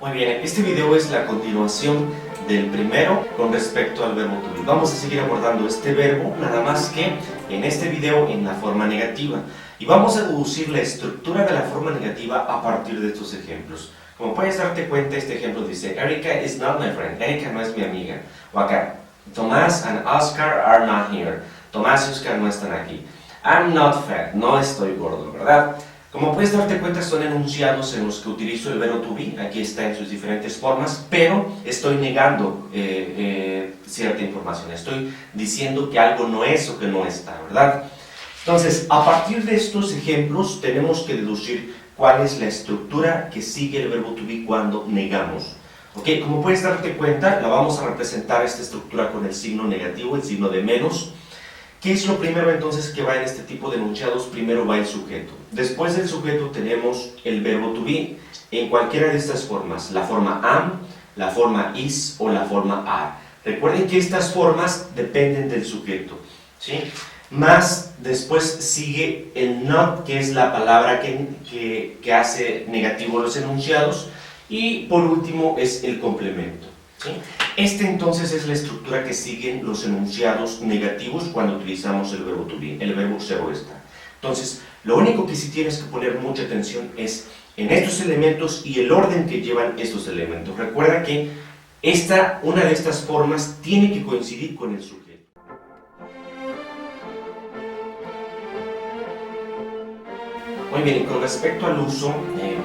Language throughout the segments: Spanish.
Muy bien, este video es la continuación del primero con respecto al verbo to be. Vamos a seguir abordando este verbo, nada más que en este video en la forma negativa. Y vamos a deducir la estructura de la forma negativa a partir de estos ejemplos. Como puedes darte cuenta, este ejemplo dice, Erica is not my friend. Erica no es mi amiga. O acá, Tomás and Oscar are not here. Tomás y Oscar no están aquí. I'm not fat. No estoy gordo, ¿verdad? Como puedes darte cuenta, son enunciados en los que utilizo el verbo to be, aquí está en sus diferentes formas, pero estoy negando cierta información, estoy diciendo que algo no es o que no está, ¿verdad? Entonces, a partir de estos ejemplos, tenemos que deducir cuál es la estructura que sigue el verbo to be cuando negamos. ¿Ok? Como puedes darte cuenta, la vamos a representar esta estructura con el signo negativo, el signo de menos. ¿Qué es lo primero entonces que va en este tipo de enunciados? Primero va el sujeto. Después del sujeto tenemos el verbo to be en cualquiera de estas formas, la forma am, la forma is o la forma are. Recuerden que estas formas dependen del sujeto, ¿sí? Más después sigue el not, que es la palabra que hace negativo los enunciados, y por último es el complemento, ¿sí? Este entonces es la estructura que siguen los enunciados negativos cuando utilizamos el verbo to be, el verbo ser o estar. Entonces, lo único que sí tienes que poner mucha atención es en estos elementos y el orden que llevan estos elementos. Recuerda que una de estas formas tiene que coincidir con el sujeto. Muy bien, y con respecto al uso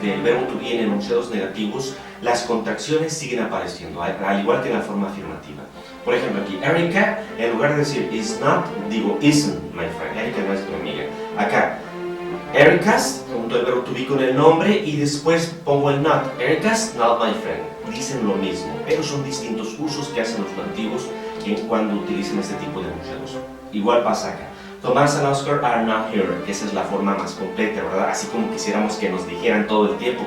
del verbo to be en enunciados negativos, las contracciones siguen apareciendo, al igual que en la forma afirmativa. Por ejemplo, aquí, Erica, en lugar de decir is not, digo isn't my friend. Erica no es mi amiga. Acá, Erica's, junto al verbo to be con el nombre y después pongo el not. Erica's not my friend. Dicen lo mismo, pero son distintos usos que hacen los nativos cuando utilizan este tipo de enunciados. Igual pasa acá. Tomás and Oscar are not here, que esa es la forma más completa, ¿verdad? Así como quisiéramos que nos dijeran todo el tiempo,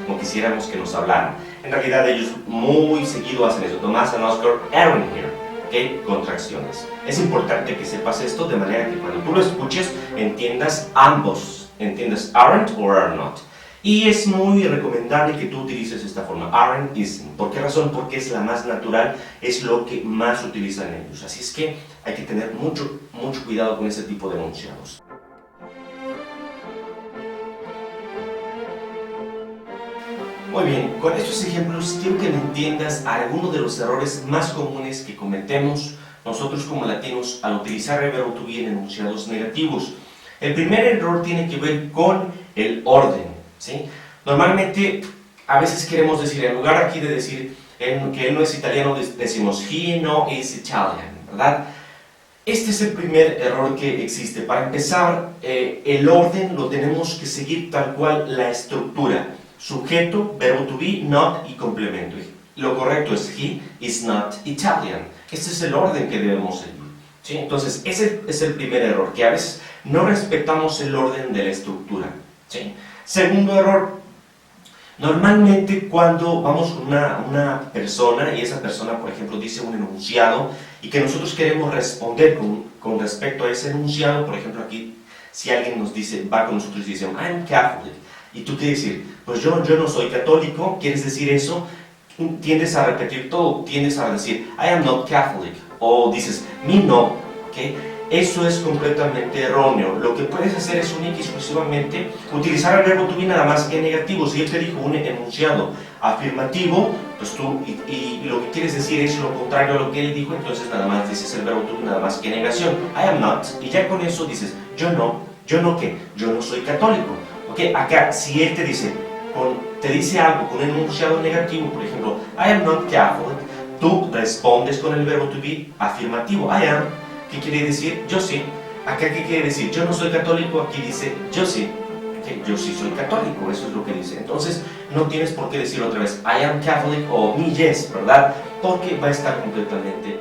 como quisiéramos que nos hablaran. En realidad ellos muy seguido hacen eso. Tomás and Oscar aren't here, ¿ok? Contracciones. Es importante que sepas esto de manera que cuando tú lo escuches entiendas ambos, entiendas aren't o are not. Y es muy recomendable que tú utilices esta forma, aren't, isn't. ¿Por qué razón? Porque es la más natural, es lo que más utilizan ellos. Así es que hay que tener mucho cuidado con este tipo de enunciados. Muy bien, con estos ejemplos quiero que entiendas algunos de los errores más comunes que cometemos nosotros como latinos al utilizar el verbo to be en enunciados negativos. El primer error tiene que ver con el orden, ¿sí? Normalmente, a veces queremos decir, en lugar aquí de decir que él no es italiano, decimos he no is Italian, ¿verdad? Este es el primer error que existe. Para empezar, el orden lo tenemos que seguir tal cual la estructura. Sujeto, verbo to be, not y complemento. Lo correcto es he is not Italian. Este es el orden que debemos seguir, ¿sí? Entonces, ese es el primer error, que a veces no respetamos el orden de la estructura, ¿sí? Segundo error. Normalmente cuando vamos con una persona y esa persona, por ejemplo, dice un enunciado y que nosotros queremos responder con respecto a ese enunciado, por ejemplo, aquí, si alguien nos dice, va con nosotros y dice, I'm Catholic, y tú quieres decir, pues yo no soy católico, quieres decir eso, tiendes a repetir todo, tiendes a decir, I am not Catholic, o dices, me no, ¿ok? Eso es completamente erróneo. Lo que puedes hacer es única y exclusivamente utilizar el verbo to be nada más que negativo. Si él te dijo un enunciado afirmativo, pues tú, y lo que quieres decir es lo contrario a lo que él dijo, entonces nada más dices el verbo to be nada más que negación. I am not, y ya con eso dices, yo no ¿qué? Yo no soy católico. Ok, acá, si él te dice algo con un enunciado negativo, por ejemplo, I am not Catholic, tú respondes con el verbo to be afirmativo, I am. ¿Qué quiere decir? Yo sí. Acá, ¿qué quiere decir? Yo no soy católico, aquí dice yo sí. ¿Okay? Yo sí soy católico, eso es lo que dice. Entonces, no tienes por qué decir otra vez I am Catholic o me yes, ¿verdad? Porque va a estar completamente